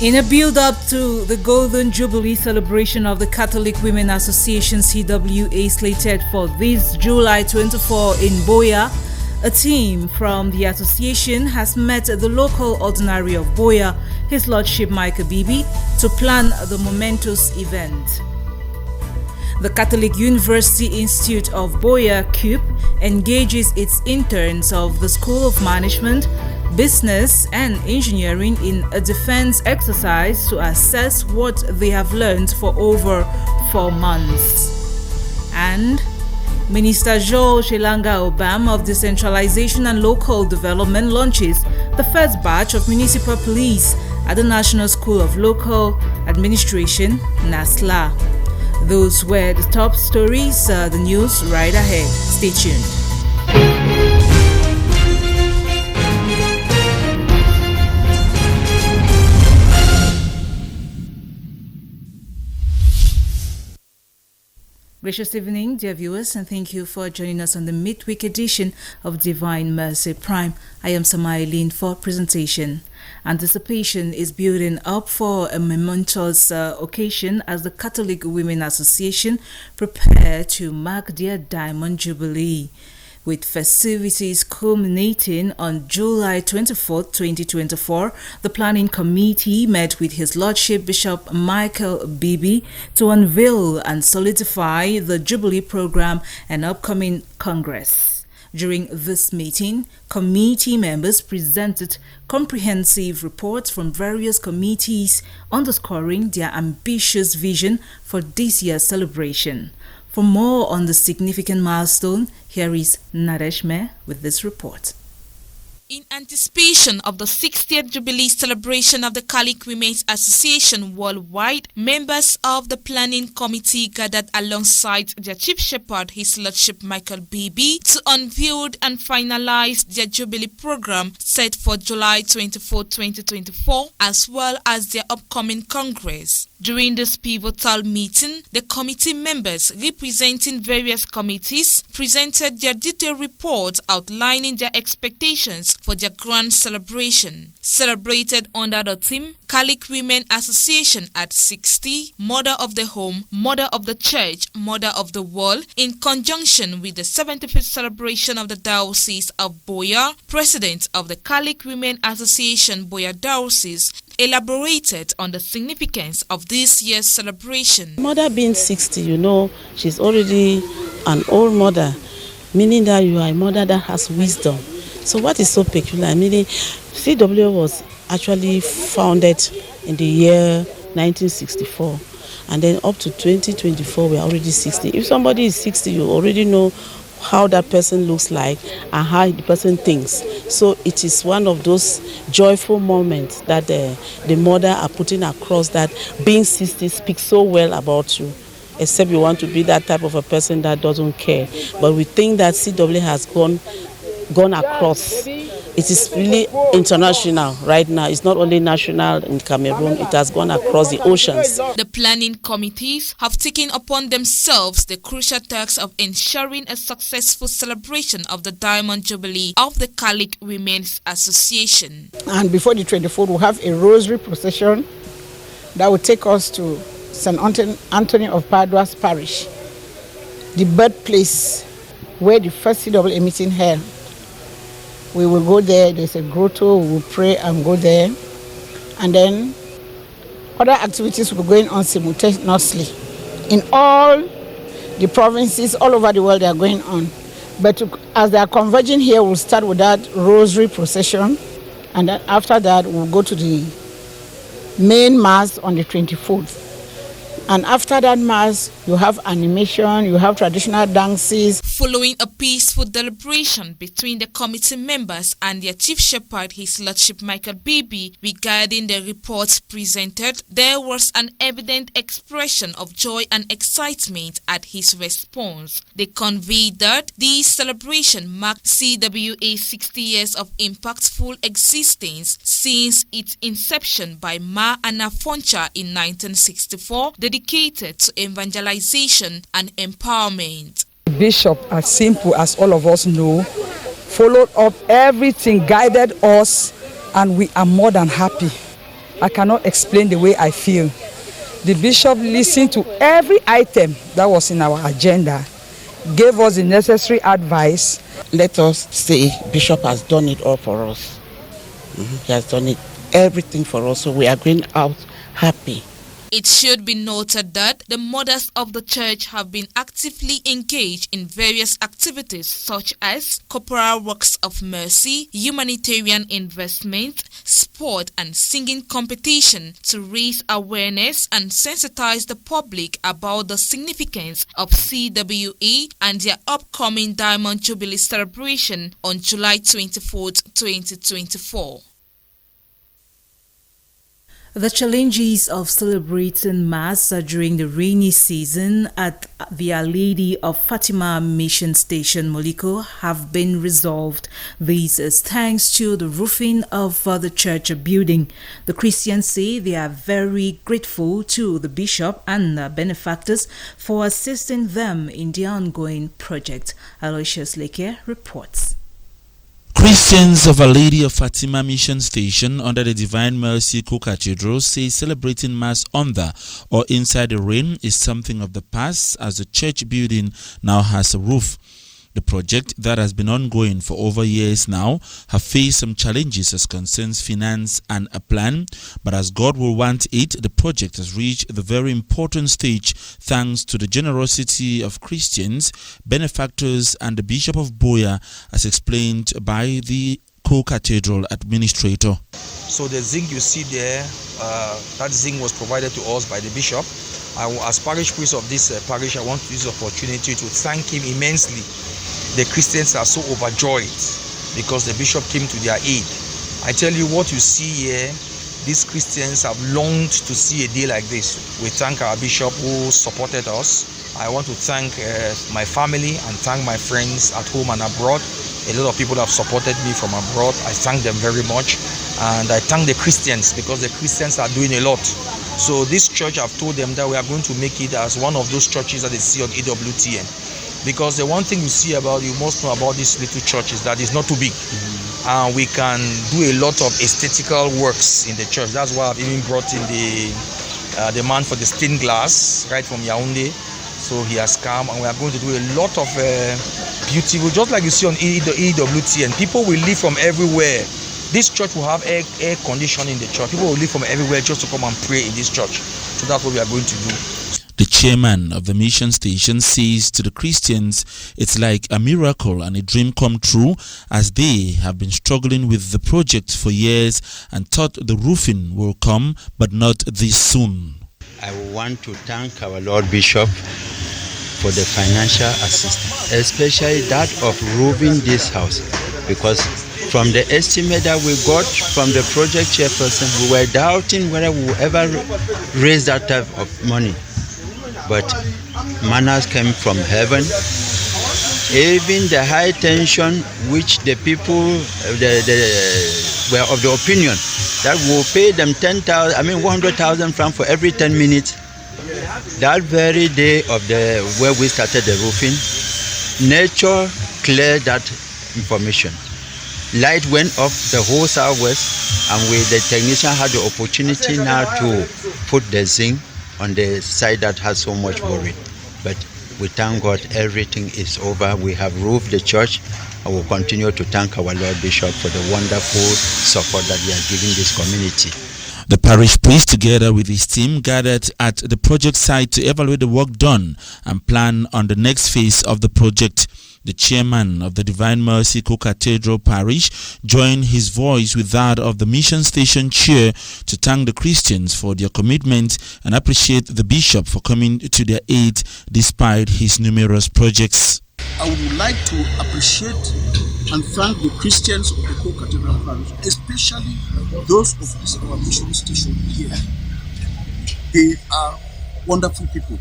In a build-up to the Golden Jubilee celebration of the Catholic Women Association CWA slated for this July 24 in Boya, a team from the association has met the local ordinary of Boya, His Lordship Michael Bibi, to plan the momentous event. The Catholic University Institute of Boya, CUB, engages its interns of the School of Management, Business and Engineering in a defense exercise to assess what they have learned for over 4 months. And Minister George Elanga Obam of Decentralization and Local Development launches the first batch of municipal police at the National School of Local Administration, NASLA. Those were the top stories. The news right ahead. Stay tuned. Gracious evening, dear viewers, and thank you for joining us on the midweek edition of Divine Mercy Prime. I am Samailin for presentation. Anticipation is building up for a momentous occasion as the Catholic Women Association prepare to mark their Diamond Jubilee, with festivities culminating on July 24, 2024. The planning committee met with His Lordship Bishop Michael Bibi to unveil and solidify the Jubilee program and upcoming Congress. During this meeting, committee members presented comprehensive reports from various committees underscoring their ambitious vision for this year's celebration. For more on the significant milestone, here is Nadesh Meh with this report. In anticipation of the 60th Jubilee celebration of the Catholic Women's Association worldwide, members of the planning committee gathered alongside their chief shepherd, His Lordship Michael Bibi, to unveil and finalize their Jubilee program set for July 24, 2024, as well as their upcoming Congress. During this pivotal meeting, the committee members representing various committees presented their detailed reports outlining their expectations for their grand celebration. Celebrated under the theme Catholic Women Association at 60, Mother of the Home, Mother of the Church, Mother of the World, in conjunction with the 75th celebration of the Diocese of Boya, President of the Catholic Women Association Boya Diocese, elaborated on the significance of this year's celebration. Mother being 60, she's already an old mother, meaning that you are a mother that has wisdom. So what is so peculiar? Meaning, CWA was actually founded in the year 1964, and then up to 2024, we are already 60. If somebody is 60, you already know how that person looks like and how the person thinks. So it is one of those joyful moments that the mother are putting across, that being 60 speaks so well about you, except you want to be that type of a person that doesn't care. But we think that CWA has gone across. It is really international right now. It's not only national in Cameroon, it has gone across the oceans. The planning committees have taken upon themselves the crucial task of ensuring a successful celebration of the Diamond Jubilee of the Catholic Women's Association. And before the 24th, we'll have a rosary procession that will take us to St. Anthony of Padua's parish, the birthplace where the first CWA meeting held. We will go there, there's a grotto, we will pray and go there. And then other activities will be going on simultaneously. In all the provinces all over the world, they are going on. But as they are converging here, we'll start with that rosary procession. And then after that, we'll go to the main mass on the 24th. And after that mass, you have animation, you have traditional dances. Following a peaceful deliberation between the committee members and their chief shepherd, His Lordship Michael Bibi, regarding the reports presented, there was an evident expression of joy and excitement at his response. They conveyed that this celebration marked CWA's 60 years of impactful existence since its inception by Ma Anna Foncha in 1964, dedicated to evangelization and empowerment. Bishop, as simple as all of us know, followed up everything, guided us, and we are more than happy I cannot explain the way I feel. The bishop listened to every item that was in our agenda, gave us the necessary advice. Let us say Bishop has done it all for us. He has done everything for us, so we are going out happy. It should be noted that the mothers of the church have been actively engaged in various activities such as corporal works of mercy, humanitarian investment, sport and singing competition to raise awareness and sensitize the public about the significance of CWE and their upcoming Diamond Jubilee celebration on July 24th, 2024. The challenges of celebrating Mass during the rainy season at the Our Lady of Fatima Mission Station, Moliko, have been resolved. This is thanks to the roofing of the church building. The Christians say they are very grateful to the bishop and benefactors for assisting them in the ongoing project. Aloysius Leke reports. Christians of Our Lady of Fatima Mission Station under the Divine Mercy Co-Cathedral say celebrating Mass under or inside the rain is something of the past, as the church building now has a roof. The project that has been ongoing for over years now have faced some challenges as concerns finance and a plan, but as God will want it, the project has reached the very important stage thanks to the generosity of Christians, benefactors and the Bishop of Boya, as explained by the Co-Cathedral administrator. So the zinc you see there, that zinc was provided to us by the Bishop. As parish priest of this parish, I want to use the opportunity to thank him immensely. The Christians are so overjoyed because the Bishop came to their aid. I tell you, what you see here, these Christians have longed to see a day like this. We thank our Bishop who supported us. I want to thank my family and thank my friends at home and abroad. A lot of people have supported me from abroad. I thank them very much. And I thank the Christians because the Christians are doing a lot. So this church, I've told them that we are going to make it as one of those churches that they see on EWTN. Because the one thing you see about, you must know about this little church is that it's not too big. And we can do a lot of aesthetical works in the church. That's why I've even brought in the man for the stained glass right from Yaoundé. So he has come, and we are going to do a lot of beautiful, just like you see on EWTN. People will live from everywhere. This church will have air conditioning in the church. People will live from everywhere just to come and pray in this church. So that's what we are going to do. The chairman of the mission station says to the Christians it's like a miracle and a dream come true, as they have been struggling with the project for years and thought the roofing will come, but not this soon. I want to thank our Lord Bishop for the financial assistance, especially that of roofing this house, because from the estimate that we got from the project chairperson, we were doubting whether we would ever raise that type of money. But manners came from heaven. Even the high tension, which the people were of the opinion that will pay them 100,000 francs for every 10 minutes. That very day of where we started the roofing, nature cleared that information. Light went off the whole southwest, and the technician had the opportunity now to put the zinc on the side that has so much worry. But we thank God everything is over. We have roofed the church, and we'll continue to thank our Lord Bishop for the wonderful support that he has given this community. The parish priest, together with his team, gathered at the project site to evaluate the work done and plan on the next phase of the project. The chairman of the Divine Mercy Co-Cathedral Parish joined his voice with that of the mission station chair to thank the Christians for their commitment and appreciate the bishop for coming to their aid despite his numerous projects. I would like to appreciate and thank the Christians of the Co-Cathedral Parish, especially those of this our mission station here. They are wonderful people.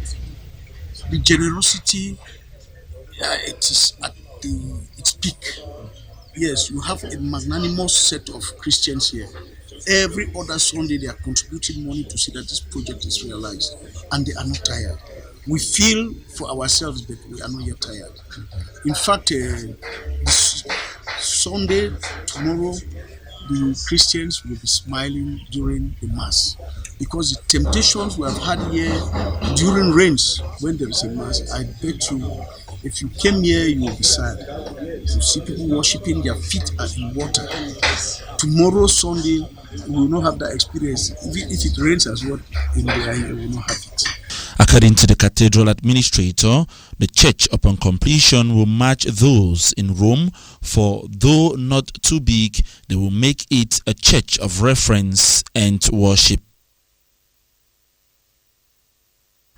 The generosity, it is at its peak. Yes, you have a magnanimous set of Christians here. Every other Sunday they are contributing money to see that this project is realized, and they are not tired. We feel for ourselves, but we are not yet tired. In fact, this Sunday, tomorrow, the Christians will be smiling during the Mass. Because the temptations we have had here during rains, when there is a Mass, I bet you, if you came here, you will be sad. You see people worshiping, their feet are in water. Tomorrow, Sunday, we will not have that experience. If it rains as well in the area, we will not have it. According to the cathedral administrator, the church upon completion will match those in Rome, for though not too big, they will make it a church of reference and worship.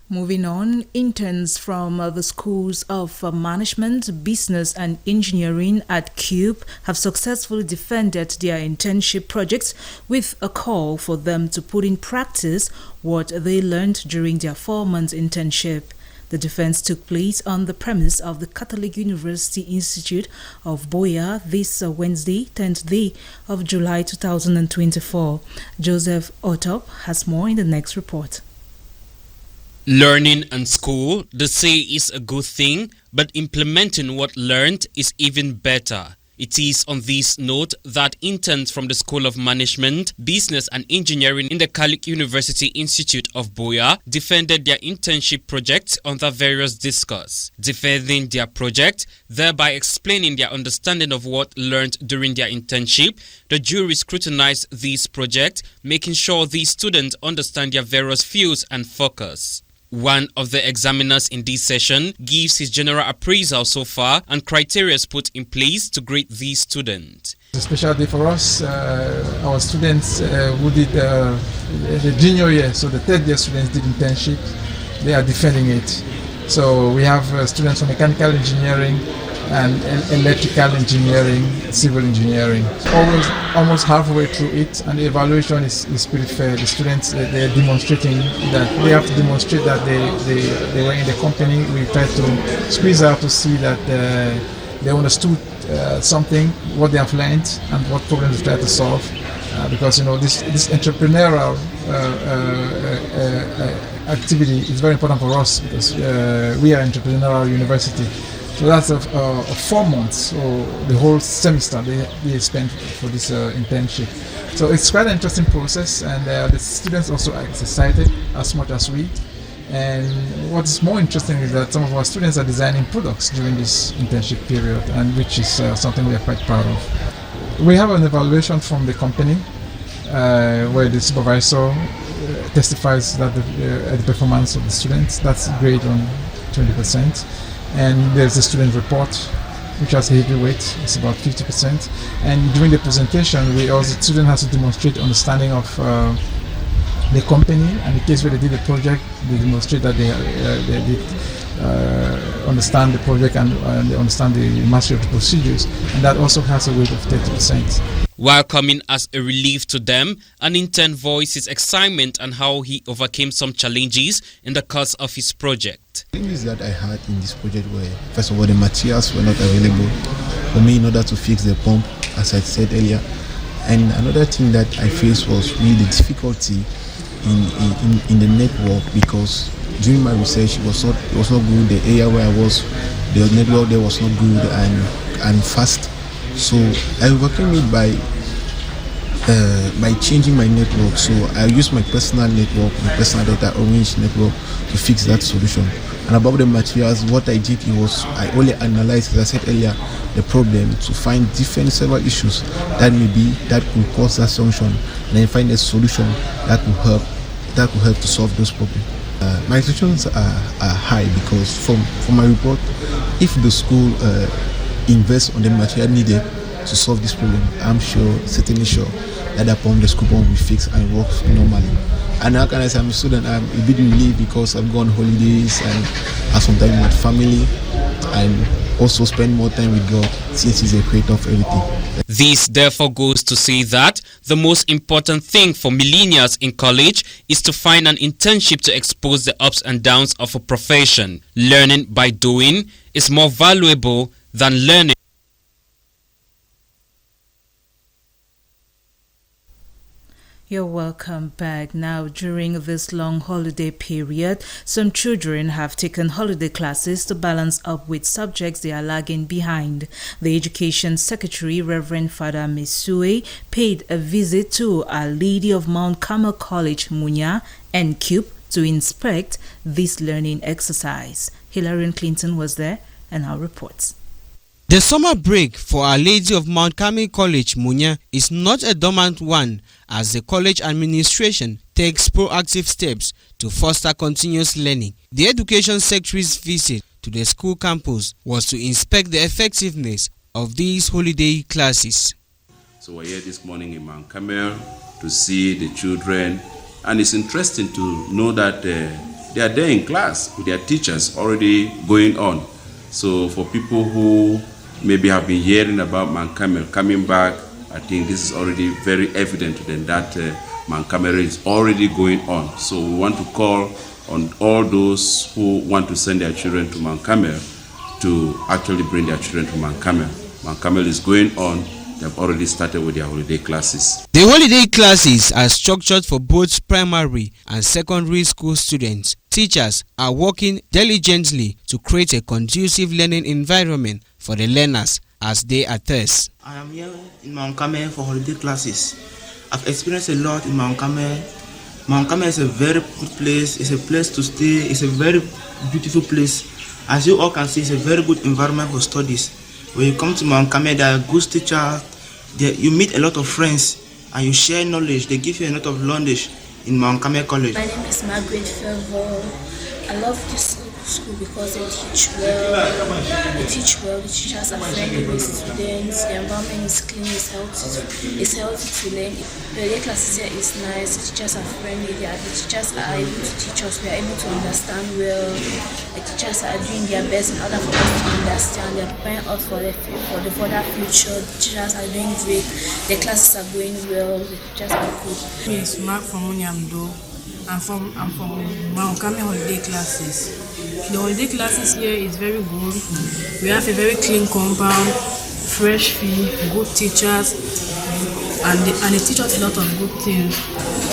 Moving on, interns from the schools of management, business and engineering at CUBE have successfully defended their internship projects with a call for them to put in practice what they learned during their 4-month internship. The defense took place on the premise of the Catholic University Institute of Boya this Wednesday, 10th day of July 2024. Joseph Otop has more in the next report. Learning and school, they say, is a good thing, but implementing what learned is even better. It is on this note that interns from the School of Management, Business and Engineering in the Catholic University Institute of Boya defended their internship projects under various discourse. Defending their project, thereby explaining their understanding of what learned during their internship, the jury scrutinized this project, making sure these students understand their various fields and focus. One of the examiners in this session gives his general appraisal so far and criteria put in place to grade these students. It's a special day for us. Our students who did the junior year, so the third year students did internship, they are defending it. So we have students from mechanical engineering and electrical engineering, civil engineering. Almost halfway through it, and the evaluation is pretty fair. The students, they're demonstrating that they have to demonstrate that they were in the company. We try to squeeze out to see that they understood something, what they have learned, and what problems they try to solve. Because this entrepreneurial activity is very important for us, because we are an entrepreneurial university. So that's 4 months, so the whole semester they spent for this internship. So it's quite an interesting process, and the students also are excited as much as we. And what's more interesting is that some of our students are designing products during this internship period, and which is something we are quite proud of. We have an evaluation from the company where the supervisor testifies that the performance of the students, that's grade on 20%. And there's a student report, which has a heavy weight, it's about 50%. And during the presentation, the student has to demonstrate understanding of the company, and the case where they did the project, they demonstrate that they did understand the project and they understand the mastery of the procedures, and that also has a weight of 30%. While coming as a relief to them, an intern voices excitement on how he overcame some challenges in the course of his project. The things that I had in this project were, first of all, the materials were not available for me in order to fix the pump, as I said earlier. And another thing that I faced was really the difficulty in the network, because during my research it was not good. The area where I was, the network there was not good and fast. So I overcame it by changing my network. So I used my personal network, my personal data orange network, to fix that solution. And about the materials, what I did was I only analyzed, as I said earlier, the problem to find different several issues that could cause that solution, and then find a solution that could help to solve those problems. My expectations are high, because from my report, if the school invest on the material needed to solve this problem, I'm certainly sure that upon the school will be fixed and work normally. And how can I say I'm a student? I'm a bit relieved because I've gone holidays and have some time with my family, and also spend more time with God, since He's the creator of everything. This therefore goes to say that the most important thing for millennials in college is to find an internship to expose the ups and downs of a profession. Learning by doing is more valuable than learning. You're welcome back. Now, during this long holiday period, some children have taken holiday classes to balance up with subjects they are lagging behind. The Education Secretary, Reverend Father Mesue, paid a visit to Our Lady of Mount Carmel College, Munya, and CUPE to inspect this learning exercise. Hilarion Clinton was there and our reports. The summer break for Our Lady of Mount Carmel College, Munya, is not a dormant one, as the college administration takes proactive steps to foster continuous learning. The Education Secretary's visit to the school campus was to inspect the effectiveness of these holiday classes. So we're here this morning in Mount Carmel to see the children, and it's interesting to know that they are there in class with their teachers already going on. So for people who maybe have been hearing about Mount Carmel coming back, I think this is already very evident to them that Mount Carmel is already going on. So we want to call on all those who want to send their children to Mount Carmel to actually bring their children to Mount Carmel. Mount Carmel is going on. They've already started with their holiday classes. The holiday classes are structured for both primary and secondary school students. Teachers are working diligently to create a conducive learning environment for the learners as they attest. I am here in Mount Carmel for holiday classes. I've experienced a lot in Mount Carmel. Mount Carmel is a very good place. It's a place to stay. It's a very beautiful place. As you all can see, it's a very good environment for studies. When you come to Mount Carmel, there are good teachers. You meet a lot of friends and you share knowledge. They give you a lot of knowledge in Mount Carmel College. My name is Margaret Fervor. I love this school because they teach well. The teachers are friendly with students. The environment is clean, it's healthy to learn. The classes here is nice. The teachers are friendly. The teachers are able to teach us. We are able to understand well. The teachers are doing their best in order for us to understand. They are preparing us for the further future. The teachers are doing great. The classes are going well. The teachers are good. My name is Mark from Munyamdo. I'm from Mount Carmel holiday classes. The holiday classes here is very good. We have a very clean compound, fresh fee, good teachers, and they teach us a lot of good things.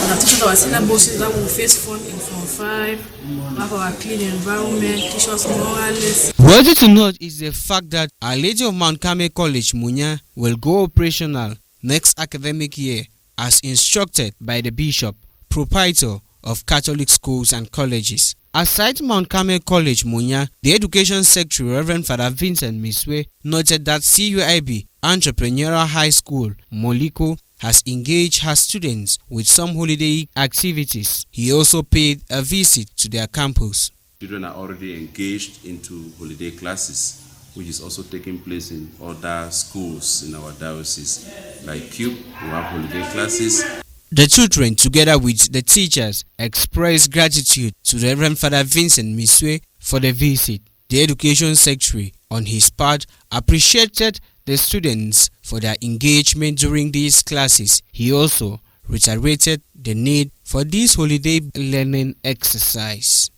And they teach us our syllabuses that will face fun in Form 5, have our clean environment, teach us moral lessons. Worthy to note is the fact that Our Lady of Mount Carmel College, Munya, will go operational next academic year as instructed by the Bishop, proprietor of Catholic schools and colleges. Aside Mount Carmel College, Munya, the Education Secretary, Reverend Father Vincent Mesue, noted that CUIB Entrepreneurial High School, Moliko, has engaged her students with some holiday activities. He also paid a visit to their campus. Children are already engaged into holiday classes, which is also taking place in other schools in our diocese. Like CUPE, we have holiday classes. The children, together with the teachers, expressed gratitude to the Reverend Father Vincent Mesue for the visit. The Education Secretary, on his part, appreciated the students for their engagement during these classes. He also reiterated the need for this holiday learning exercise.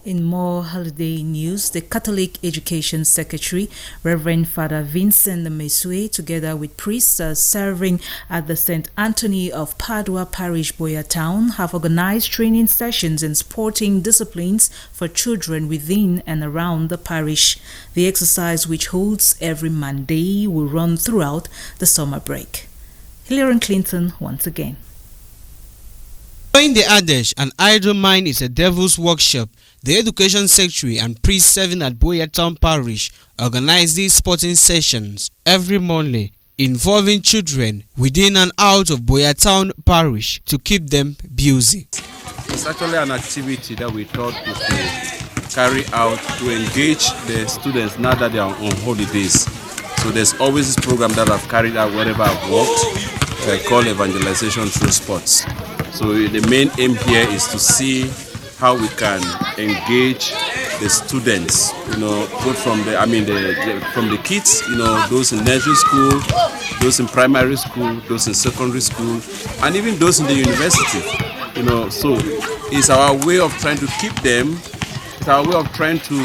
In more holiday news, the Catholic Education Secretary, Reverend Father Vincent Mesue, together with priests serving at the St. Anthony of Padua Parish, Boyatown, have organized training sessions in sporting disciplines for children within and around the parish. The exercise, which holds every Monday, will run throughout the summer break. Hilarion Clinton once again. Following the adage, an idle mind is a devil's workshop, the Education Secretary and priests serving at Boyatown Parish organize these sporting sessions every Monday involving children within and out of Boyatown Parish to keep them busy. It's actually an activity that we thought we could carry out to engage the students now that they are on holidays. So there's always this program that I've carried out wherever I've worked, called Evangelization Through Sports. So the main aim here is to see how we can engage the students, both from from the kids, those in nursery school, those in primary school, those in secondary school, and even those in the university. So it's our way of trying to keep them. It's our way of trying to,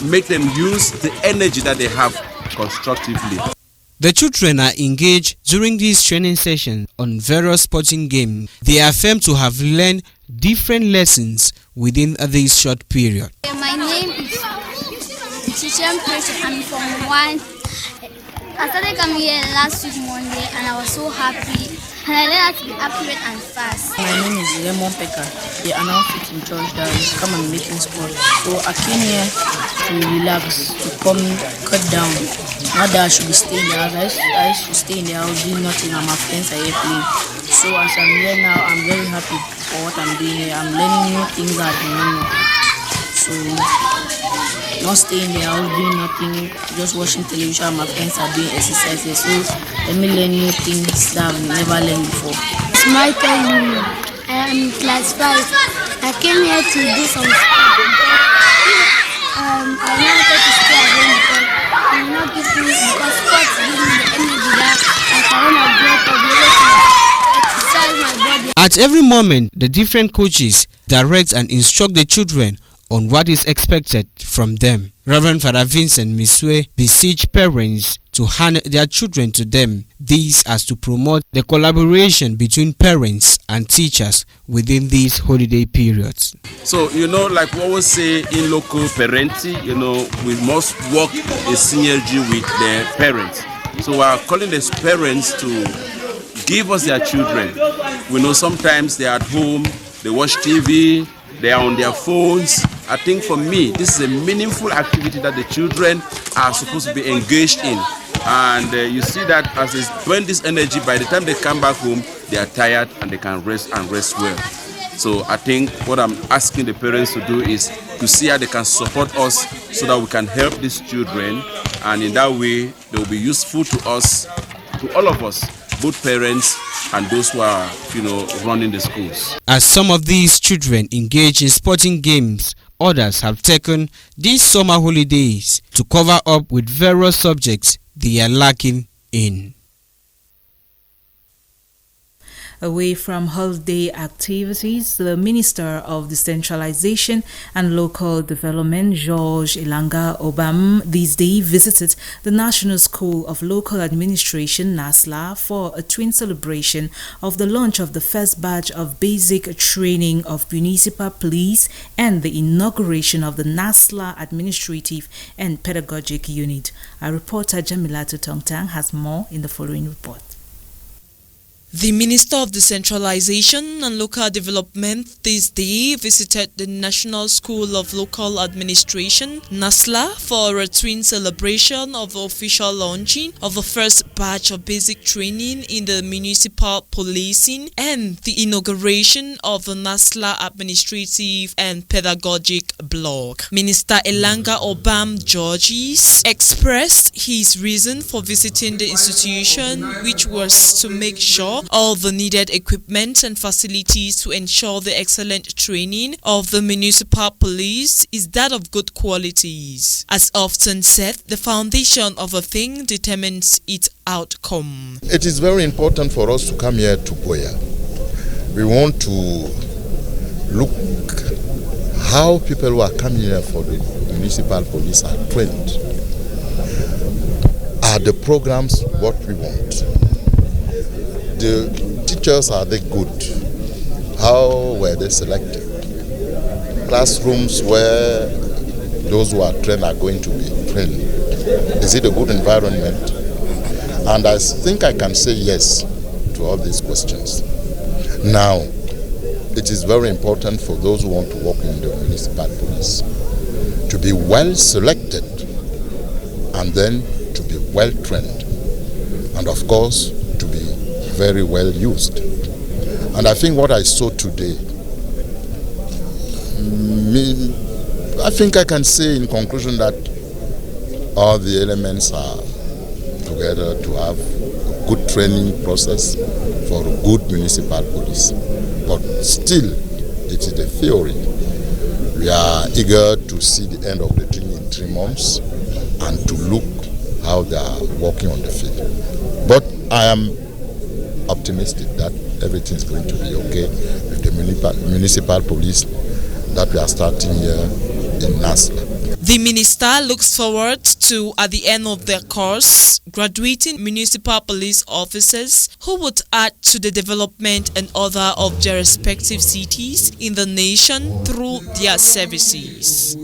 make them use the energy that they have constructively. The children are engaged during these training sessions on various sporting games. They affirm to have learned different lessons within this short period. My name is Chichen Preach. I'm from one. I started coming here last week Monday and I was so happy. And I learned how to be accurate and fast. My name is Lemon Pekka. They announced it in church that we come and making sport. So I came here to relax, to come cut down. Not that I should be staying in the house. I should stay in the house doing nothing and my friends are here playing. So as I'm here now, I'm very happy for what I'm doing here. I'm learning new things that I don't know. So not staying in the house doing nothing, just watching television. My friends are doing exercises. So let me learn new things that I've never learned before. It's my time. I am in class 5. I came here to do some sport. I wanted to stay at home because I will not give me because sports give me the energy that I can run a block or be able to exercise my body. At every moment, the different coaches direct and instruct the children on what is expected from them. Reverend Father Vincent Miswe beseech parents to hand their children to them. This as to promote the collaboration between parents and teachers within these holiday periods. So, like what we say in local parenting, we must work in synergy with the parents. So we are calling the parents to give us their children. We know sometimes they are at home, they watch TV, they are on their phones. I think for me, this is a meaningful activity that the children are supposed to be engaged in. And you see that as they burn this energy, by the time they come back home, they are tired and they can rest and rest well. So I think what I'm asking the parents to do is to see how they can support us so that we can help these children. And in that way, they will be useful to us, to all of us, both parents and those who are, running the schools. As some of these children engage in sporting games, others have taken these summer holidays to cover up with various subjects they are lacking in. Away from holiday activities, the Minister of Decentralization and Local Development, George Ilanga Obam, this day visited the National School of Local Administration, NASLA, for a twin celebration of the launch of the first batch of basic training of municipal police and the inauguration of the NASLA Administrative and Pedagogic Unit. Our reporter Jamilatu Tongtang has more in the following report. The Minister of Decentralization and Local Development this day visited the National School of Local Administration, NASLA, for a twin celebration of the official launching of the first batch of basic training in the municipal policing and the inauguration of the NASLA Administrative and Pedagogic Block. Minister Ilanga Obam Georges expressed his reason for visiting the institution, which was to make sure all the needed equipment and facilities to ensure the excellent training of the municipal police is that of good qualities. As often said, the foundation of a thing determines its outcome. It is very important for us to come here to Boya. We want to look how people who are coming here for the municipal police are trained. Are the programs what we want? The teachers, are they good? How were they selected? Classrooms where those who are trained are going to be trained. Is it a good environment? And I think I can say yes to all these questions. Now, it is very important for those who want to work in the municipal police to be well selected and then to be well trained. And of course, to be very well used. And I think what I saw today, I think I can say in conclusion that all the elements are together to have a good training process for a good municipal police. But still, it is the theory. We are eager to see the end of the training in 3 months and to look how they are working on the field. But I am optimistic that everything is going to be okay with the municipal police that we are starting here in NASLA. The minister looks forward to, at the end of their course, graduating municipal police officers who would add to the development and order of their respective cities in the nation through their services.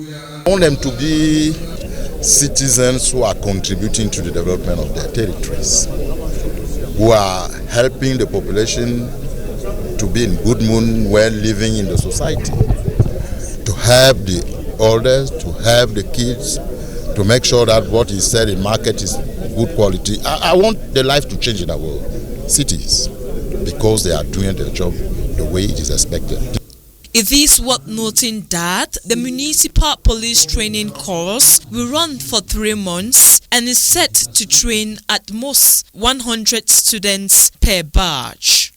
I want them to be citizens who are contributing to the development of their territories, who are helping the population to be in good mood while living in the society, to help the elders, to help the kids, to make sure that what is said in market is good quality. I want the life to change in our cities because they are doing their job the way it is expected. It is worth noting that the municipal police training course will run for 3 months and is set to train at most 100 students per batch.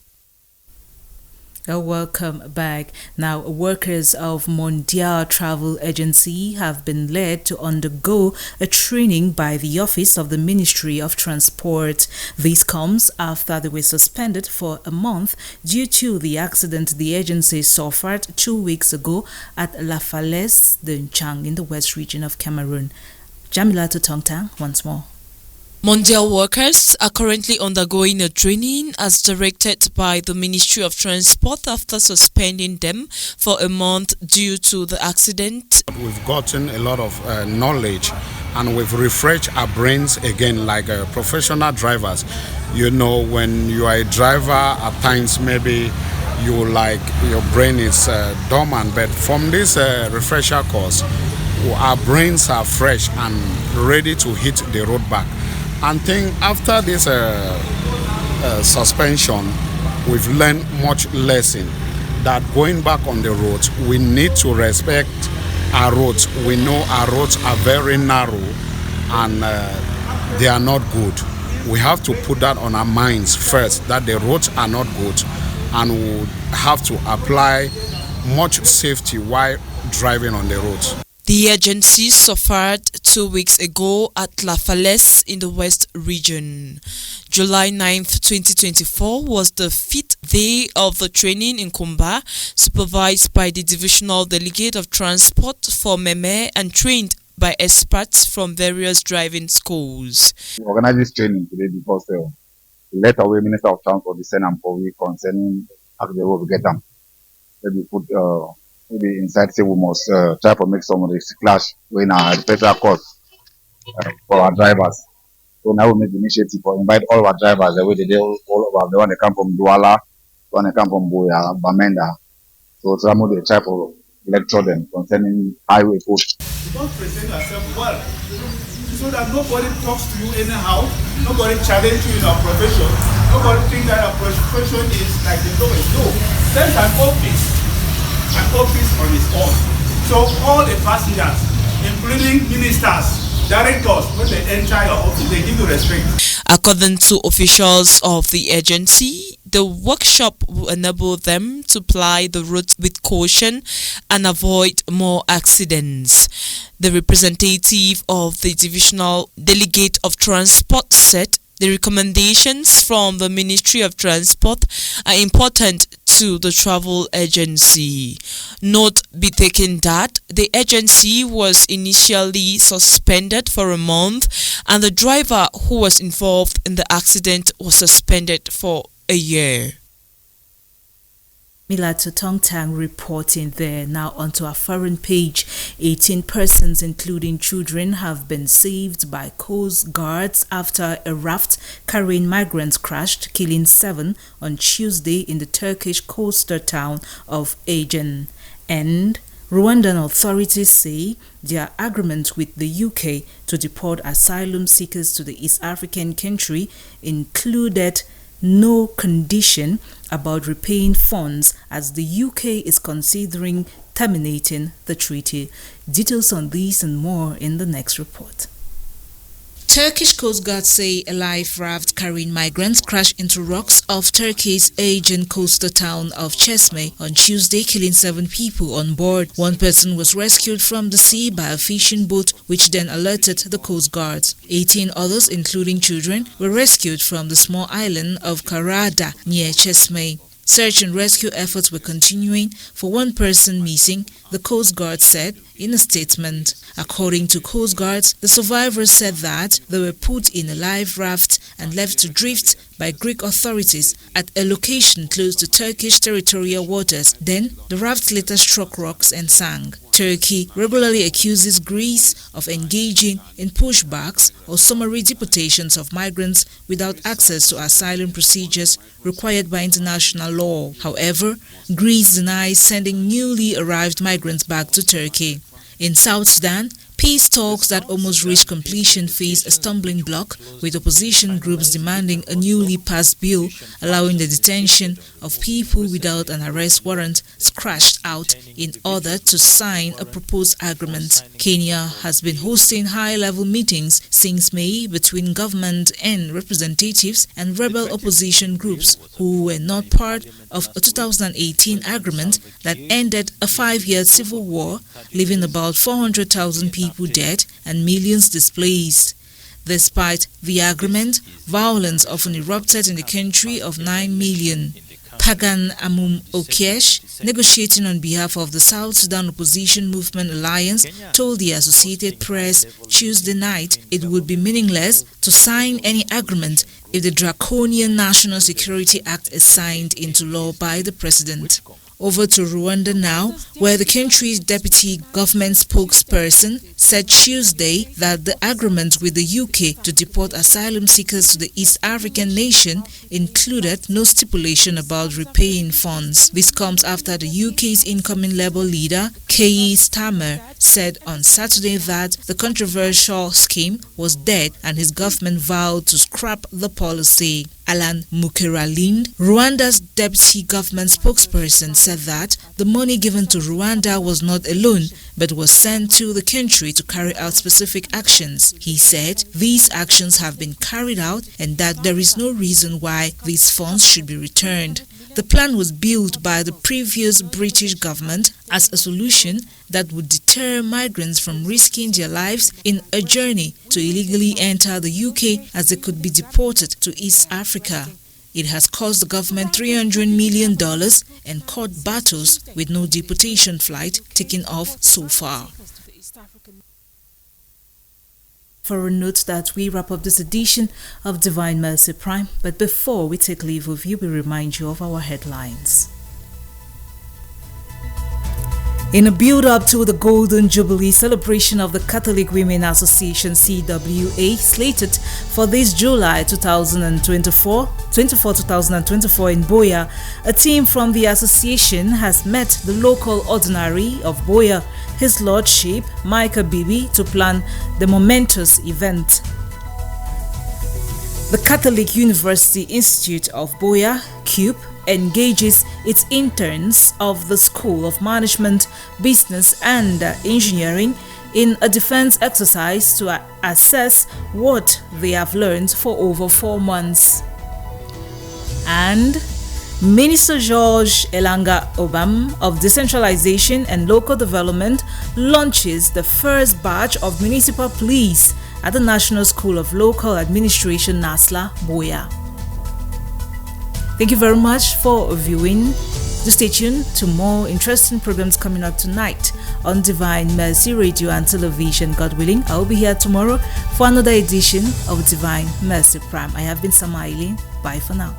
Welcome back. Now, workers of Mondial Travel Agency have been led to undergo a training by the Office of the Ministry of Transport. This comes after they were suspended for a month due to the accident the agency suffered 2 weeks ago at La Falaise de N'Chang in the west region of Cameroon. Jamila Tongtang once more. Mondial workers are currently undergoing a training as directed by the Ministry of Transport after suspending them for a month due to the accident. We've gotten a lot of knowledge and we've refreshed our brains again like professional drivers. You know, when you are a driver, at times maybe your brain is dormant, but from this refresher course, our brains are fresh and ready to hit the road back. And think after this suspension, we've learned much lesson that going back on the roads, we need to respect our roads. We know our roads are very narrow and they are not good. We have to put that on our minds first, that the roads are not good, and we have to apply much safety while driving on the roads. The agency suffered 2 weeks ago at La Falaise in the West region. July 9th, 2024 was the 5th day of the training in Kumba, supervised by the Divisional Delegate of Transport for Meme and trained by experts from various driving schools. We organized this training today because the letter away Minister of Transport is sent for we concerning how the road we get them. Maybe put maybe inside say we must try to make some of the clash in our special course for our drivers. So now we make the initiative to invite all our drivers the way they all over the one they come from Douala, the one they come from Boya, Bamenda. So some of the try to lecture them concerning highway code. You don't present yourself well, so that nobody talks to you anyhow, nobody challenges you in our profession, nobody thinks that our profession is like the lowest. No, there's an office on its own. So all the passengers, including ministers, directors, when they enter your office, they give you respect. According to officials of the agency, the workshop will enable them to ply the route with caution and avoid more accidents. The representative of the Divisional Delegate of Transport said the recommendations from the Ministry of Transport are important to the travel agency. Note be taken that the agency was initially suspended for a month and the driver who was involved in the accident was suspended for a year. Milato Tongtang reporting there. Now onto our foreign page. 18 persons, including children, have been saved by Coast Guards after a raft carrying migrants crashed, killing 7 on Tuesday in the Turkish coastal town of Aegean. And Rwandan authorities say their agreement with the UK to deport asylum seekers to the East African country included no condition about repaying funds, as the UK is considering terminating the treaty. Details on these and more in the next report. Turkish Coast Guard say a life raft carrying migrants crashed into rocks off Turkey's Aegean coastal town of Çeşme on Tuesday, killing 7 people on board. 1 person was rescued from the sea by a fishing boat, which then alerted the Coast Guard. 18 others, including children, were rescued from the small island of Karada near Çeşme. Search and rescue efforts were continuing for one person missing, the Coast Guard said in a statement. According to Coast Guards, the survivors said that they were put in a life raft and left to drift by Greek authorities at a location close to Turkish territorial waters. Then, the raft later struck rocks and sank. Turkey regularly accuses Greece of engaging in pushbacks or summary deportations of migrants without access to asylum procedures required by international law. However, Greece denies sending newly arrived migrants back to Turkey. In South Sudan, peace talks that almost reached completion faced a stumbling block, with opposition groups demanding a newly passed bill allowing the detention of people without an arrest warrant scratched out in order to sign a proposed agreement. Kenya has been hosting high-level meetings since May between government and representatives and rebel opposition groups who were not part of a 2018 agreement that ended a 5-year civil war, leaving about 400,000 people dead and millions displaced. Despite the agreement, violence often erupted in the country of 9 million. Pagan Amum Okiesh, negotiating on behalf of the South Sudan Opposition Movement Alliance, told the Associated Press Tuesday night it would be meaningless to sign any agreement if the draconian National Security Act is signed into law by the president. Over to Rwanda now, where the country's deputy government spokesperson said Tuesday that the agreement with the UK to deport asylum seekers to the East African nation included no stipulation about repaying funds. This comes after the UK's incoming Labour leader, Keir Starmer, said on Saturday that the controversial scheme was dead and his government vowed to scrap the policy. Alan Mukeralinde, Rwanda's deputy government spokesperson, said that the money given to Rwanda was not a loan but was sent to the country to carry out specific actions. He said these actions have been carried out and that there is no reason why these funds should be returned. The plan was built by the previous British government as a solution that would deter migrants from risking their lives in a journey to illegally enter the UK as they could be deported to East Africa. It has cost the government $300 million and court battles with no deportation flight taken off so far. For a note that we wrap up this edition of Divine Mercy Prime, but before we take leave of you, we remind you of our headlines. In a build-up to the Golden Jubilee celebration of the Catholic Women Association CWA, slated for this July 2024 in Boya, a team from the association has met the local ordinary of Boya, His Lordship Micah Bibi, to plan the momentous event. The Catholic University Institute of Boya, CUBE, engages its interns of the School of Management, Business and Engineering in a defense exercise to assess what they have learned for over 4 months. And Minister George Elanga Obam of Decentralization and Local Development launches the first batch of municipal police at the National School of Local Administration, NASLA, Boya. Thank you very much for viewing. Do stay tuned to more interesting programs coming up tonight on Divine Mercy Radio and Television. God willing, I will be here tomorrow for another edition of Divine Mercy Prime. I have been Samaili. Bye for now.